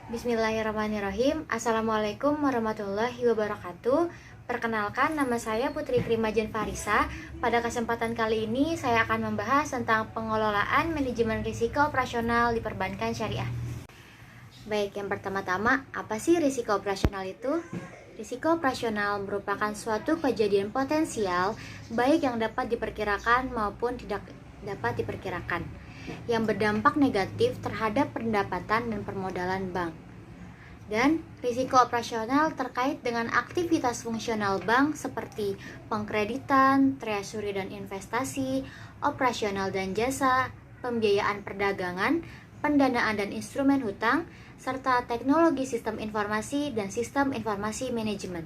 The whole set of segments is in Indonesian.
Bismillahirrahmanirrahim. Assalamualaikum warahmatullahi wabarakatuh. Perkenalkan, nama saya Putri Krimajen Farisa. Pada kesempatan kali ini saya akan membahas tentang pengelolaan manajemen risiko operasional di perbankan syariah. Baik, yang pertama-tama, apa sih risiko operasional itu? Risiko operasional merupakan suatu kejadian potensial baik yang dapat diperkirakan maupun tidak dapat diperkirakan, yang berdampak negatif terhadap pendapatan dan permodalan bank. Dan risiko operasional terkait dengan aktivitas fungsional bank seperti pengkreditan, treasury dan investasi, operasional dan jasa, pembiayaan perdagangan, pendanaan dan instrumen hutang, serta teknologi sistem informasi dan sistem informasi manajemen.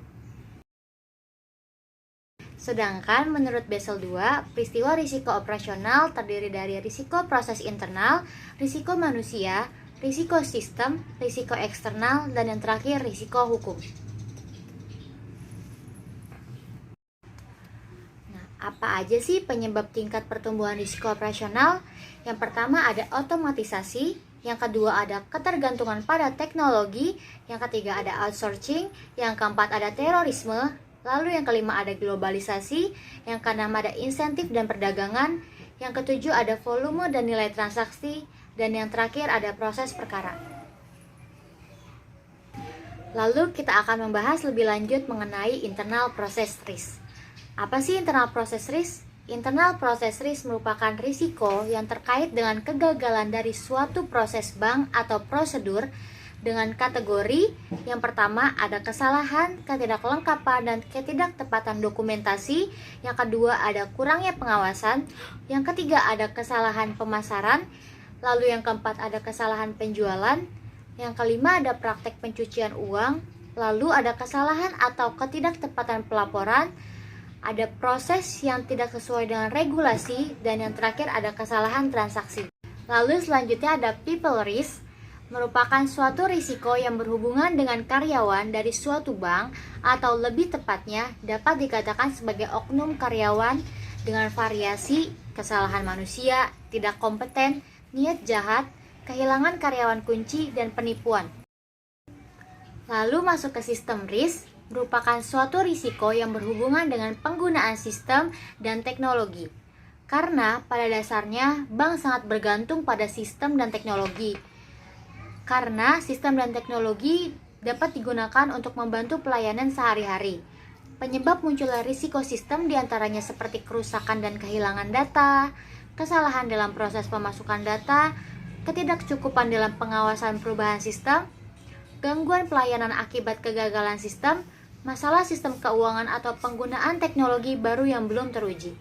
Sedangkan menurut Basel II, peristiwa risiko operasional terdiri dari risiko proses internal, risiko manusia, risiko sistem, risiko eksternal, dan yang terakhir risiko hukum. Nah, apa aja sih penyebab tingkat pertumbuhan risiko operasional? Yang pertama ada otomatisasi, yang kedua ada ketergantungan pada teknologi, yang ketiga ada outsourcing, yang keempat ada terorisme, lalu yang kelima ada globalisasi, yang keenam ada insentif dan perdagangan, yang ketujuh ada volume dan nilai transaksi, dan yang terakhir ada proses perkara. Lalu kita akan membahas lebih lanjut mengenai internal process risk. Apa sih internal process risk? Internal process risk merupakan risiko yang terkait dengan kegagalan dari suatu proses bank atau prosedur dengan kategori yang pertama ada kesalahan, ketidaklengkapan, dan ketidaktepatan dokumentasi. Yang kedua ada kurangnya pengawasan. Yang ketiga ada kesalahan pemasaran. Lalu yang keempat ada kesalahan penjualan. Yang kelima ada praktek pencucian uang. Lalu ada kesalahan atau ketidaktepatan pelaporan. Ada proses yang tidak sesuai dengan regulasi. Dan yang terakhir ada kesalahan transaksi. Lalu selanjutnya ada people risk, merupakan suatu risiko yang berhubungan dengan karyawan dari suatu bank, atau lebih tepatnya dapat dikatakan sebagai oknum karyawan dengan variasi kesalahan manusia, tidak kompeten, niat jahat, kehilangan karyawan kunci, dan penipuan. Lalu masuk ke sistem risk, merupakan suatu risiko yang berhubungan dengan penggunaan sistem dan teknologi. Karena pada dasarnya bank sangat bergantung pada sistem dan teknologi. Karena sistem dan teknologi dapat digunakan untuk membantu pelayanan sehari-hari. Penyebab munculnya risiko sistem diantaranya seperti kerusakan dan kehilangan data, kesalahan dalam proses pemasukan data, ketidakcukupan dalam pengawasan perubahan sistem, gangguan pelayanan akibat kegagalan sistem, masalah sistem keuangan atau penggunaan teknologi baru yang belum teruji.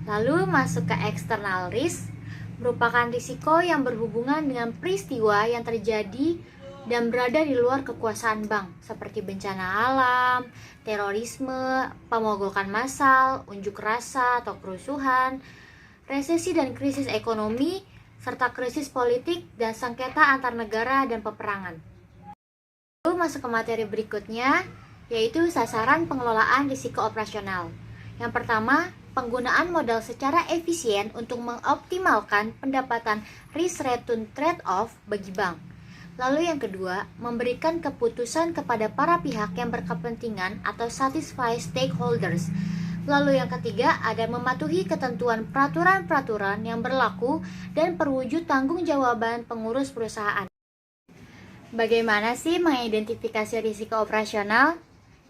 Lalu masuk ke external risk, merupakan risiko yang berhubungan dengan peristiwa yang terjadi dan berada di luar kekuasaan bank, seperti bencana alam, terorisme, pemogokan massal, unjuk rasa atau kerusuhan, resesi dan krisis ekonomi, serta krisis politik dan sengketa antar negara dan peperangan. Lalu masuk ke materi berikutnya, yaitu sasaran pengelolaan risiko operasional. Yang pertama, penggunaan modal secara efisien untuk mengoptimalkan pendapatan risk-return trade-off bagi bank. Lalu yang kedua, memberikan keputusan kepada para pihak yang berkepentingan atau satisfy stakeholders. Lalu yang ketiga, ada mematuhi ketentuan peraturan-peraturan yang berlaku dan perwujud tanggung-jawaban pengurus perusahaan. Bagaimana sih mengidentifikasi risiko operasional?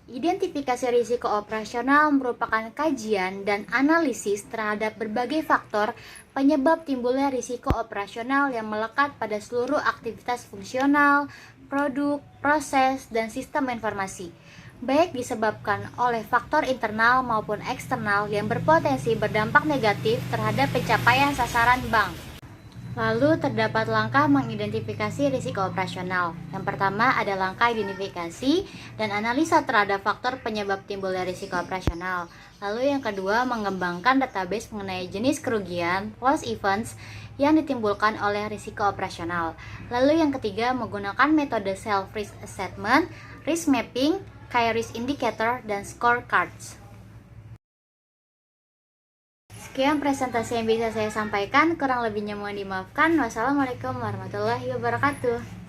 Identifikasi risiko operasional merupakan kajian dan analisis terhadap berbagai faktor penyebab timbulnya risiko operasional yang melekat pada seluruh aktivitas fungsional, produk, proses, dan sistem informasi, baik disebabkan oleh faktor internal maupun eksternal yang berpotensi berdampak negatif terhadap pencapaian sasaran bank. Lalu terdapat langkah mengidentifikasi risiko operasional. Yang pertama ada langkah identifikasi dan analisa terhadap faktor penyebab timbulnya risiko operasional. Lalu yang kedua mengembangkan database mengenai jenis kerugian, loss events yang ditimbulkan oleh risiko operasional. Lalu yang ketiga menggunakan metode self risk assessment, risk mapping, key risk indicator, dan scorecards. Sekian presentasi yang bisa saya sampaikan, kurang lebihnya mohon dimaafkan. Wassalamualaikum warahmatullahi wabarakatuh.